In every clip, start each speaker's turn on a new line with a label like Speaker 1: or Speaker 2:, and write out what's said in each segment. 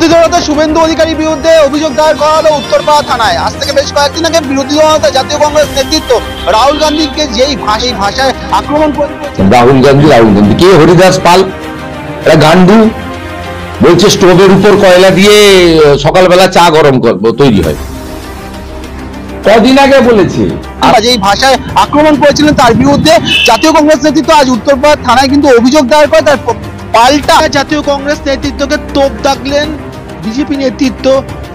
Speaker 1: বিরোধী দলনেতা শুভেন্দু অধিকারীর বিরুদ্ধে অভিযোগ দায়ের করা হলো উত্তরপাড়া থানায়। আজ থেকে বেশ কয়েকদিন আগে বিরোধী দলনেতা জাতীয় কংগ্রেস নেতৃত্ব রাহুল গান্ধীকে যেই ভাষায় আক্রমণ করেছে।
Speaker 2: রাহুল গান্ধী কে? হরিদাস পাল, একটা গান্ডু, বলছে স্টোভের উপর কয়লা দিয়ে সকালবেলা চা গরম করবো, তৈরি হয়। কদিন আগে বলেছে
Speaker 1: যেই ভাষায় আক্রমণ করেছিলেন তার বিরুদ্ধে জাতীয় কংগ্রেস নেতৃত্ব আজ উত্তরপাড়া থানায় কিন্তু অভিযোগ দায়ের করে। তার পাল্টা জাতীয় কংগ্রেস নেতৃত্বকে তোপ দাগলেন বিজেপি নেতৃত্ব।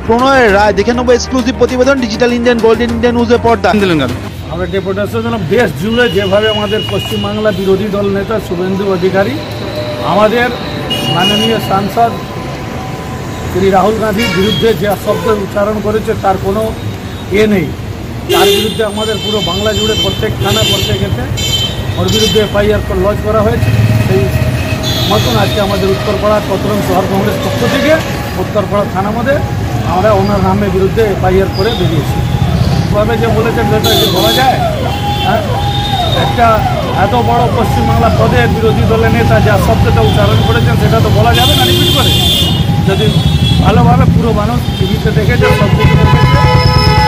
Speaker 1: প্রণয় রায়, দেখে নেবো এক্সক্লুসিভ প্রতিবেদন ডিজিটাল ইন্ডিয়ান গোল্ডেন ইন্ডিয়া নিউজে পর্দা দিলেন।
Speaker 3: আমরা ডেপুটেশন দেশ জুড়ে যেভাবে আমাদের পশ্চিমবাংলা বিরোধী দল নেতা শুভেন্দু অধিকারী আমাদের মাননীয় সাংসদ শ্রী রাহুল গান্ধীর বিরুদ্ধে যে শব্দ উচ্চারণ করেছে তার কোনো নেই। তার বিরুদ্ধে আমাদের পুরো বাংলা জুড়ে প্রত্যেক থানা প্রত্যেক এতে ওর বিরুদ্ধে এফআইআর লঞ্চ করা হয়েছে। সেই মতন আজকে আমাদের উত্তরপাড়া কতরং শহর কংগ্রেস পক্ষ থেকে উত্তরপাড়া থানার মধ্যে আমরা ওনার নামের বিরুদ্ধে এফআইআর করে বেরিয়েছি। তবে যে বলেছেন সেটা যে বলা যায়, একটা এত বড় পশ্চিমবাংলা পদের বিরোধী দলের নেতা যা শব্দটা উচ্চারণ করেছেন সেটা তো বলা যাবে না রিপিট করে। যদি ভালোভাবে পুরো মানুষ টিভিতে দেখেছে সব কিছু দেখেছে,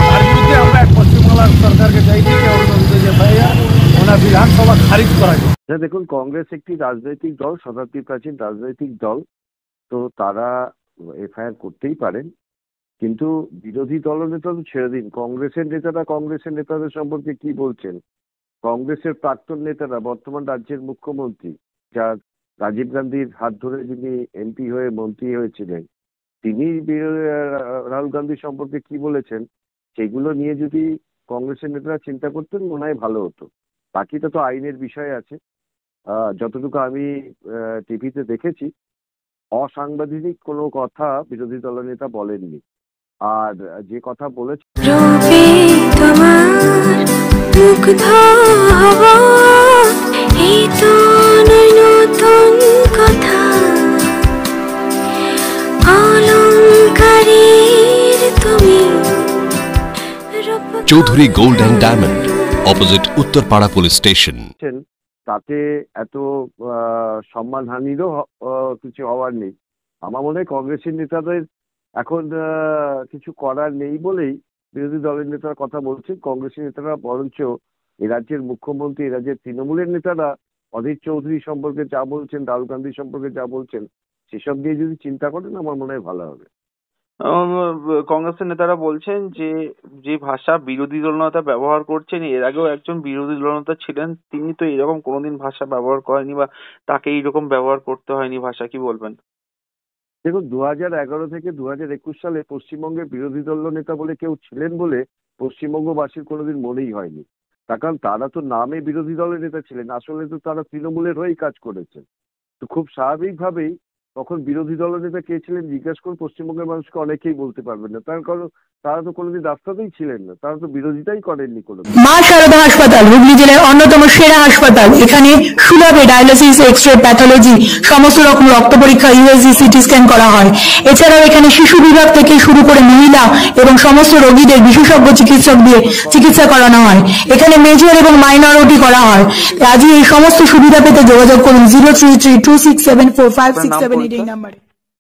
Speaker 3: তার বিরুদ্ধে আমরা পশ্চিমবাংলার সরকারকে চাইছি যে ওর বিরুদ্ধে যে এফআইআর ওনার বিধানসভা খারিজ করা যায়।
Speaker 4: দেখুন, কংগ্রেস একটি রাজনৈতিক দল, শতাব্দী প্রাচীন রাজনৈতিক দল, তো তারা এফআইআর করতেই পারেন। কিন্তু বিরোধী দলনেতা তো ছেড়ে দিন, কংগ্রেসের নেতারা কংগ্রেসের নেতাদের সম্পর্কে কি বলছেন। কংগ্রেসের প্রাক্তন নেতারা, বর্তমান রাজ্যের মুখ্যমন্ত্রী যার রাজীব গান্ধীর হাত ধরে যিনি এমপি হয়ে মন্ত্রী হয়েছিলেন, তিনি রাহুল গান্ধী সম্পর্কে কি বলেছেন সেগুলো নিয়ে যদি কংগ্রেসের নেতারা চিন্তা করতেন মনে হয় ভালো হতো। বাকিটা তো আইনের বিষয় আছে। যতটুকু আমি টিভিতে দেখেছি, অসাংবিধানিক কোনো কথা বিরোধী দলনেতা বলেননি। আর যে কথা বলেছে
Speaker 5: Chowdhury gold and diamond, opposite Uttarpara police station,
Speaker 4: তাতে এত সম্মানহানিরও কিছু হওয়ার নেই। আমার মনে হয় কংগ্রেসের নেতাদের এখন কিছু করার নেই বলেই বিরোধী দলের নেতারা কথা বলছেন। কংগ্রেসের নেতারা বরঞ্চ এ রাজ্যের মুখ্যমন্ত্রী, এ রাজ্যের তৃণমূলের নেতারা অধীর চৌধুরী সম্পর্কে যা বলছেন, রাহুল গান্ধী সম্পর্কে যা বলছেন, সেসব দিয়ে যদি চিন্তা করেন আমার মনে হয় ভালো হবে।
Speaker 6: কংগ্রেসের নেতারা বলছেন যে যে ভাষা বিরোধী দলনেতা ব্যবহার করছেন, এর আগেও একজন বিরোধী দলনেতা ছিলেন, তিনি তো এরকম কোনোদিন ভাষা ব্যবহার করেনি বা তাকে এইরকম ব্যবহার করতে হয়নি ভাষা। কি বলবেন?
Speaker 4: দেখুন, 2011 থেকে 2021 সালে পশ্চিমবঙ্গের বিরোধী দল নেতা বলে কেউ ছিলেন বলে পশ্চিমবঙ্গবাসীর কোনোদিন মনেই হয়নি। তার কারণ তারা তো নামে বিরোধী দলের নেতা ছিলেন, আসলে তো তারা তৃণমূলের হয়েই কাজ করেছেন। তো খুব স্বাভাবিকভাবেই তখন বিরোধী দলনেতা কে ছিলেন জিজ্ঞাসা করুন, পশ্চিমবঙ্গের মানুষকে অনেকেই বলতে পারবেন না। তার কারণ তারা তো কোনোদিন রাস্তাতেই ছিলেন না, তারা তো বিরোধিতাই করেননি কোনো।
Speaker 7: মা শারদা হাসপাতাল হুগলি জেলার অন্যতম সেরা হাসপাতাল। এখানে সুলভে ডায়ালিসিস, এক্স-রে, প্যাথোলজি, সমস্ত রকম রক্ত পরীক্ষা, ইউএসজি, সিটি স্ক্যান করা হয়। এছাড়াও এখানে শিশু বিভাগ থেকে শুরু করে মহিলা এবং সমস্ত রোগীদের বিশেষজ্ঞ চিকিৎসক দিয়ে চিকিৎসা করানো হয়। এখানে মেজর এবং মাইনর ওটি করা হয়। আজই এই সমস্ত সুবিধা পেতে যোগাযোগ করুন 03326745678 এই নাম্বারে।